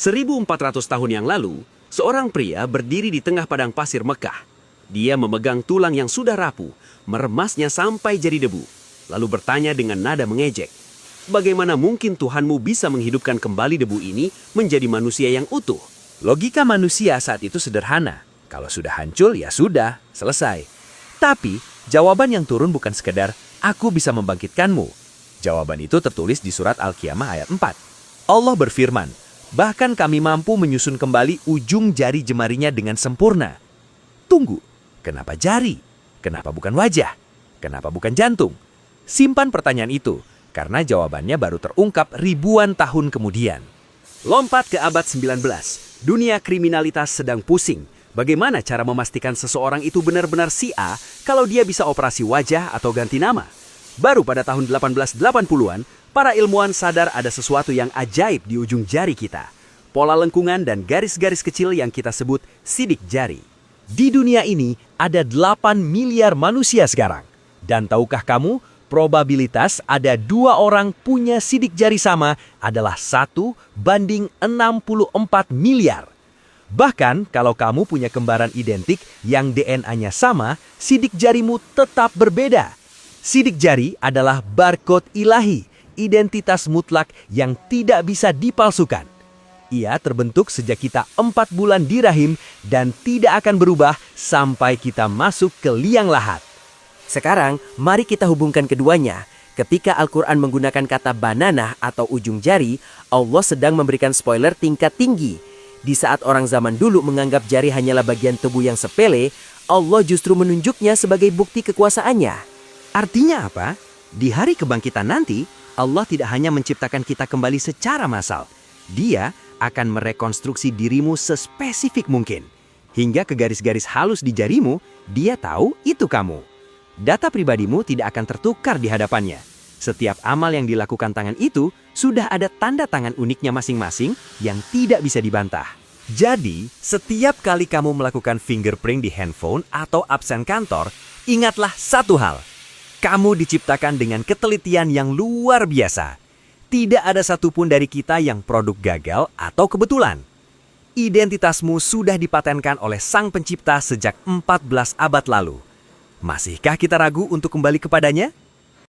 1400 tahun yang lalu, seorang pria berdiri di tengah padang pasir Mekah. Dia memegang tulang yang sudah rapuh, meremasnya sampai jadi debu, lalu bertanya dengan nada mengejek, "Bagaimana mungkin Tuhanmu bisa menghidupkan kembali debu ini menjadi manusia yang utuh?" Logika manusia saat itu sederhana. Kalau sudah hancur, ya sudah, selesai. Tapi, jawaban yang turun bukan sekedar, "Aku bisa membangkitkanmu." Jawaban itu tertulis di surat Al-Qiyamah ayat 4. Allah berfirman, "Bahkan kami mampu menyusun kembali ujung jari jemarinya dengan sempurna." Tunggu, kenapa jari? Kenapa bukan wajah? Kenapa bukan jantung? Simpan pertanyaan itu, karena jawabannya baru terungkap ribuan tahun kemudian. Lompat ke abad 19. Dunia kriminalitas sedang pusing. Bagaimana cara memastikan seseorang itu benar-benar si A kalau dia bisa operasi wajah atau ganti nama? Baru pada tahun 1880-an, para ilmuwan sadar ada sesuatu yang ajaib di ujung jari kita. Pola lengkungan dan garis-garis kecil yang kita sebut sidik jari. Di dunia ini ada 8 miliar manusia sekarang. Dan tahukah kamu, probabilitas ada 2 orang punya sidik jari sama adalah 1:64 miliar. Bahkan kalau kamu punya kembaran identik yang DNA-nya sama, sidik jarimu tetap berbeda. Sidik jari adalah barcode ilahi, identitas mutlak yang tidak bisa dipalsukan. Ia terbentuk sejak kita 4 bulan di rahim dan tidak akan berubah sampai kita masuk ke liang lahat. Sekarang, mari kita hubungkan keduanya. Ketika Al-Quran menggunakan kata banana atau ujung jari, Allah sedang memberikan spoiler tingkat tinggi. Di saat orang zaman dulu menganggap jari hanyalah bagian tubuh yang sepele, Allah justru menunjuknya sebagai bukti kekuasaannya. Artinya apa? Di hari kebangkitan nanti, Allah tidak hanya menciptakan kita kembali secara massal. Dia akan merekonstruksi dirimu sespesifik mungkin. Hingga ke garis-garis halus di jarimu, dia tahu itu kamu. Data pribadimu tidak akan tertukar di hadapannya. Setiap amal yang dilakukan tangan itu sudah ada tanda tangan uniknya masing-masing yang tidak bisa dibantah. Jadi, setiap kali kamu melakukan fingerprint di handphone atau absen kantor, ingatlah satu hal. Kamu diciptakan dengan ketelitian yang luar biasa. Tidak ada satupun dari kita yang produk gagal atau kebetulan. Identitasmu sudah dipatenkan oleh Sang Pencipta sejak 14 abad lalu. Masihkah kita ragu untuk kembali kepadanya?